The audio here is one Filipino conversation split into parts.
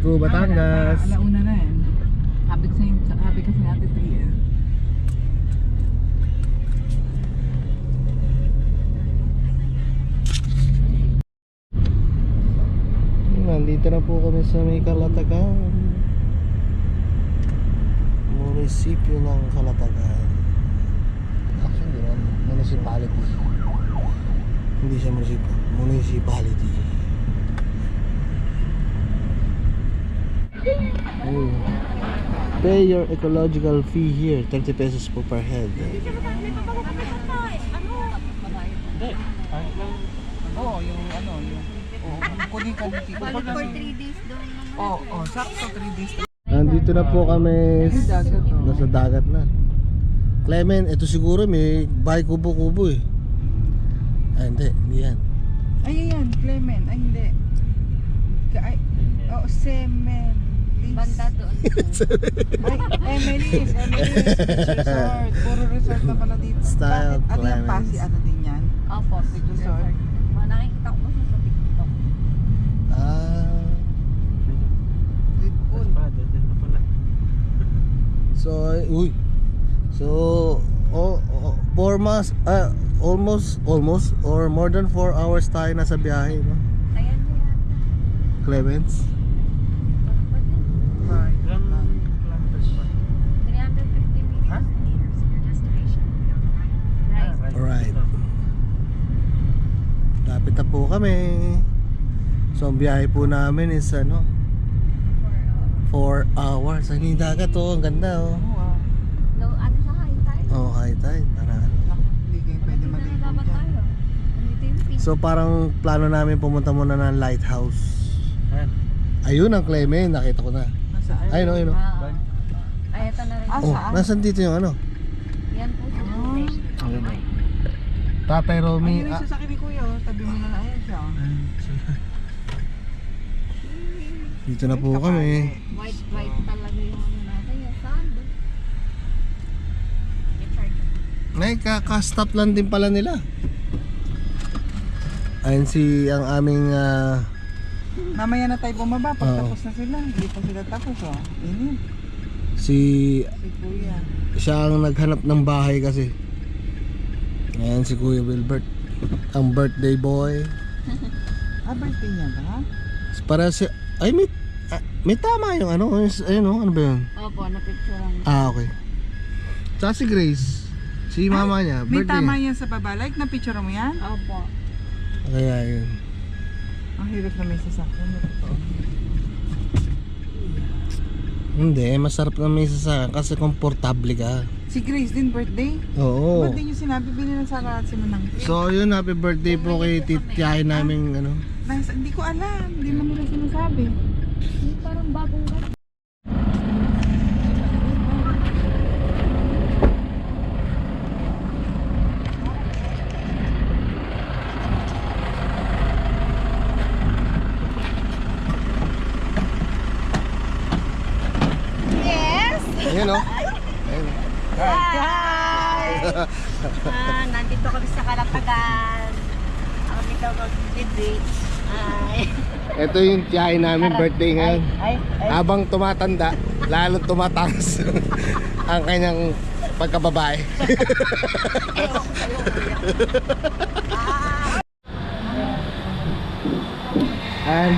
go Batangas. Alauna na yan. Sabi kasi natin 3 eh. Nandito na po kami sa may Calatagan, munisipyo ng Calatagan. Actually, municipality. Hindi siya municipality. Oh. Pay your ecological fee here, 30 pesos po per head. Oo, yung ano, yung kunin ka dito. For 3 days daw naman. Oo, sakto 3 days. Nandito na po kami, nasa dagat na. Clement, ito siguro may bahay kubo-kubo eh. Ay hindi yan. Ay, yan, Clement. Ay, hindi. Ay, Semen. Banda doon. Ay, Emily's Resort. Puro resort na pala dito. Style Bakit? Ano yung Clements. Pasi? Ano din yan? Opo. Resort. Nakikita ko siya sa TikTok. So 4 months, almost or more than 4 hours tayo nasa biyahe, no? Ayan na yan. Clements. 350 meters. Your destination. Right. Alright. Lapit na po kami. So ang biyahe po namin is 4 hours. Ang hindi dagat to, ang ganda oh. No, ano sa high tide? Oh, high tide. Hindi kayo pwede maligo Dapat dyan. tayo. Nandito yung pink. So parang plano namin pumunta muna ng lighthouse. Ayun ang Clement, nakita ko na. Nasaan? Ayun oh, ayun oh. Ay, ito na rin. Ah, Oh, saan? nasan dito yung ano? Yan po sa location. Tatay Romy. Ayun yung sasakyan ni Kuya. Tabi mo na ayan siya. Dito na po kami. White talaga yung ano natin. Yung sando. Nay, kaka-stop lang din pala nila. Ayun si ang aming Mamaya na tayo bumaba. Pag Oo. tapos na sila. Hindi pa sila tapos oh. Ini. si Si Kuya. siya ang naghanap ng bahay kasi. Ayan si Kuya Wilbert, ang birthday boy. Birthday niya ba? Para si ay may tama yung ano, ayun oh, ano ba yun? Opo, na-picturean. Okay. Tsaka si Grace, si mama niya, May birthday tama niya. yan sa baba. Like na picture mo yan? Opo. Kaya yun. Ang hirap na may sasakyan. Hindi, masarap na may sasakyan kasi komportable ka. Si Grace din birthday? Oo. Ba't di nyo sinabi? Binilang sa lahat si Manang. So yun, happy birthday po kay titiyahin namin ano. Hindi ko alam. Hindi man nila sinasabi. Yung parang bagong gas. Ayan oh. Hi! Nandito kami sa Calatagan. Kami daw mag-beach. Ay. Ito yung tiyahin namin, birthday ngayon. Ay. Habang tumatanda, lalong tumataas ang kanyang pagkababae. And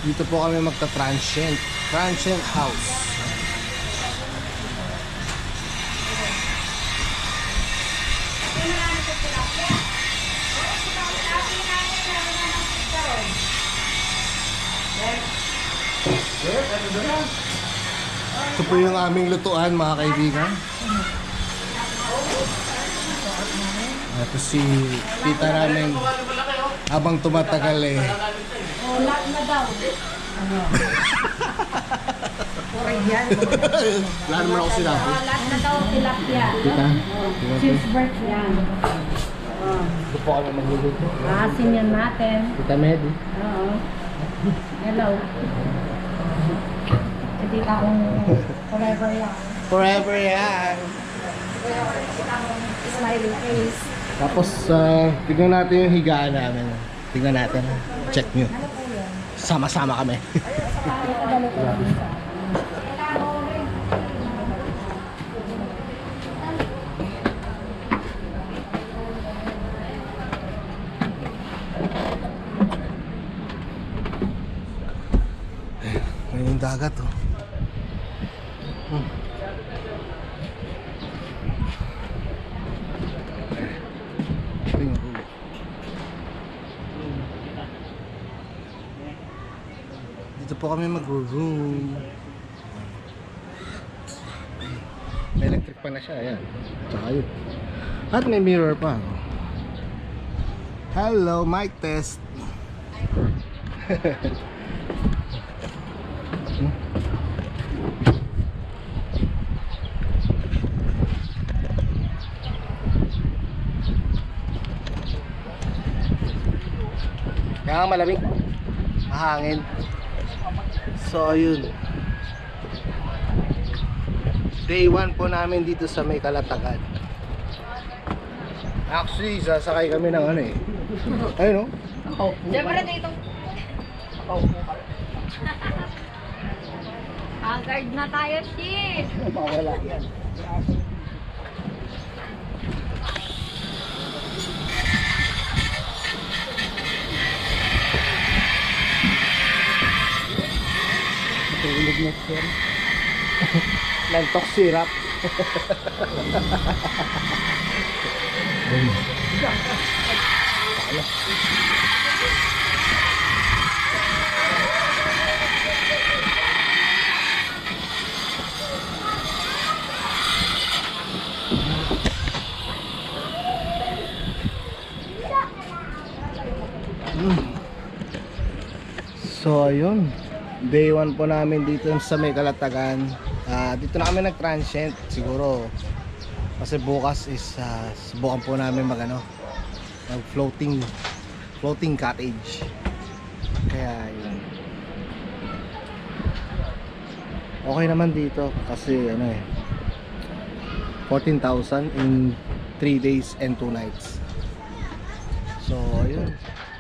dito po kami magta-transient house. Ito po yung aming lutuan, mga kaibigan. Ito si tita namin habang tumatagal eh. Lahat na daw. Wala naman ako sinabi. Lahat na daw tilapia. Tita, Since birth yan. ito po kami magluluto. Asin yan natin. Tita Medi. Oo. Hello. Hindi ka akong forever lang. Forever yan. Smiling face. Tapos, tignan natin yung higaan namin. Tignan natin. Check nyo. sama-sama kami. Ngayon yung dagat oh. Tingnan ko. Dito po kami mag-room. May electric pa na siya, ayan. Tsaka yun. At may mirror pa. Hello, mic test. Kaya malamig, mahangin. So ayun, day 1 po namin dito sa may Kalatagan. Actually sasakay kami ng ano eh, ayun o. Siyempre dito. Haggard na tayo, sis. Mawala yan. Tulog na sir. Lantok sirap. So ayun, day 1 po namin dito sa may Kalatagan. Dito na kami nag-transient siguro kasi bukas is subukan po namin mag floating cottage. Kaya yun, okay naman dito kasi 14,000 in 3 days and 2 nights. So ayun,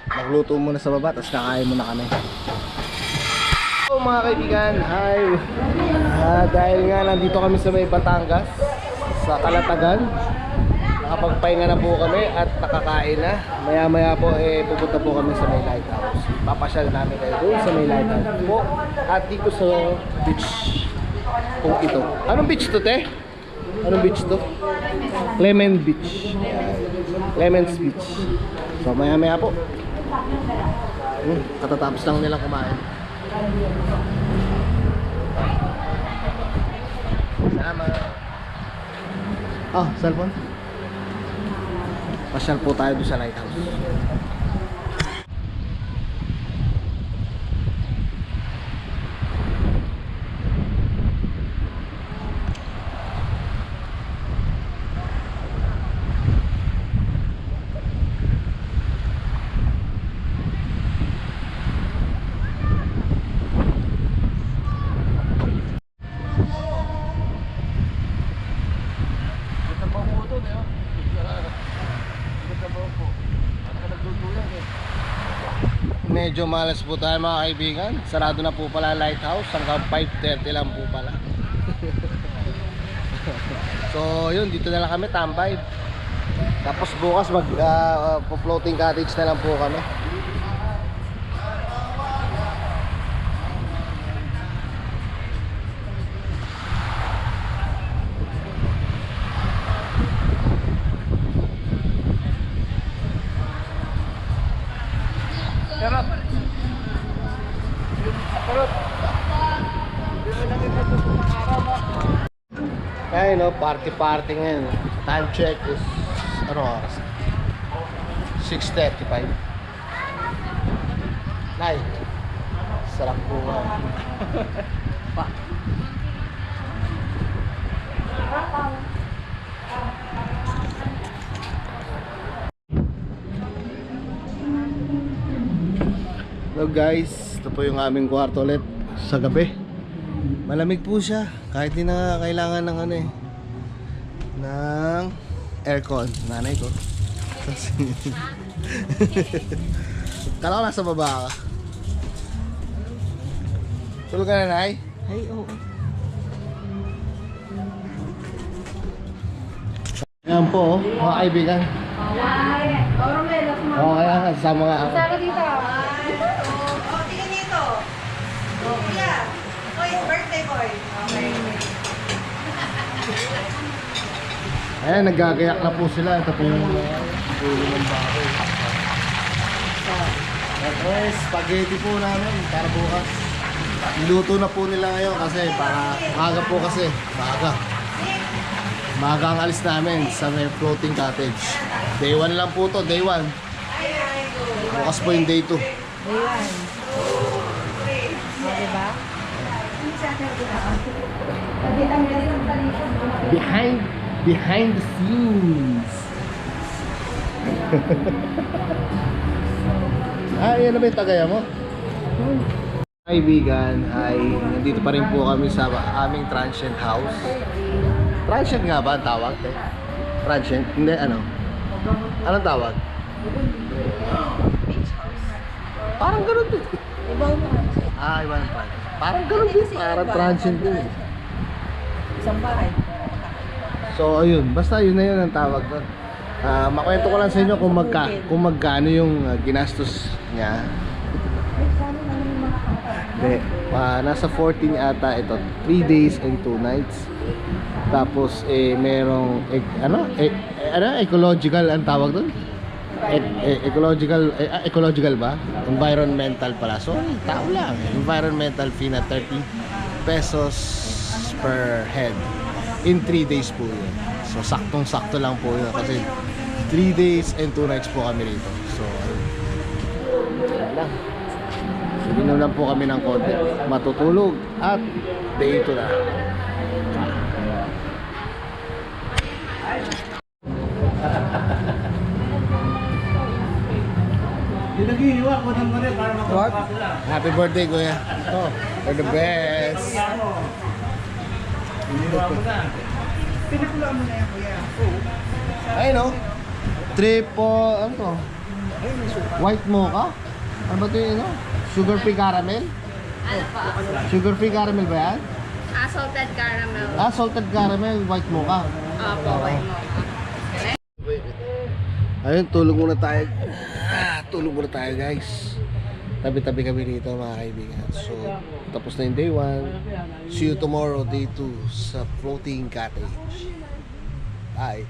magluto muna sa baba tapos nakain muna kami. So mga kaibigan, hi! Dahil nga nandito kami sa may Batangas, sa Kalatagan, nakapagpahinga na po kami at nakakain na. Maya maya po pupunta po kami sa may lighthouse. Papasyal namin kayo doon sa may lighthouse po at dito sa beach po ito. Anong beach to, te? Anong beach to? Clement Beach. Clements Beach. So maya maya po. Katatapos lang nilang kumain. Salamat. Cellphone. Pasyal po tayo doon sa lighthouse. Medyo malas po tayo mga kaibigan. Sarado na po pala ang lighthouse. Hanggang 5:30 lang po pala. So yun, dito na lang kami tambay. Tapos bukas floating cottage na lang po kami. Ayun no, party ngayon. Time check is oras? 6:35. Nay, sarap po pa. Hello guys, ito po yung aming kwarto ulit sa gabi. Malamig po siya kahit di na kailangan ng ng aircon. Nanay ko. Kala ko nasa baba ka. Tulog ka na, Nay? Ay, oo. Ayan po, mga kaibigan. Okay, kasama nga ako. Saka dito. Oh, tingnan niyo ito. Oh, kuya. Oy, birthday boy. Okay. Ayan, naggagayak na po sila. Ito po yung ulo ng baboy. Ito eh, spaghetti po namin para bukas. Niluto na po nila ngayon kasi para maaga po kasi. Maaga ang alis namin sa may floating cottage. Day 1 lang po to, day 1. Bukas po yung day 2. Ayan. Oh, diba? Behind the scenes. Yan na ba yung tagaya mo? Kaibigan, ay nandito pa rin po kami sa aming transient house. Transient nga ba ang tawag? Transient? Hindi, ano? Anong tawag? Parang ganun din. Ibang Ibang transient. Parang ganun din. Parang transient din. isang bahay. So ayun, basta yun na yun ang tawag doon. Makwento ko lang sa inyo kung magkano yung ginastos niya. Hindi, nasa 14 ata ito, 3 days and 2 nights. Tapos merong ecological ang tawag doon? Ecological ba? Environmental pala. Sorry, tao lang. Environmental fee na 30 pesos per head. In 3 days po yun. So saktong-sakto lang po yun kasi 3 days and 2 nights po kami rito. So ayun lang. Inom lang po kami ng konti. Matutulog at day 2 na. What? Happy birthday, Kuya. Oh, you're the best. Pinakula mo na yan, kuya. Ayun o. Triple, ano to? White mocha? Ano ba ito yun? Sugar free caramel? Ano pa? Sugar free caramel ba yan? Salted caramel. Salted caramel, white mocha. Opo, white mocha. Ayun, tulog muna tayo. Tulog muna tayo, guys. Tabi-tabi kami rito, mga kaibigan. So, tapos na yung day 1. See you tomorrow, day 2 sa floating cottage. Bye.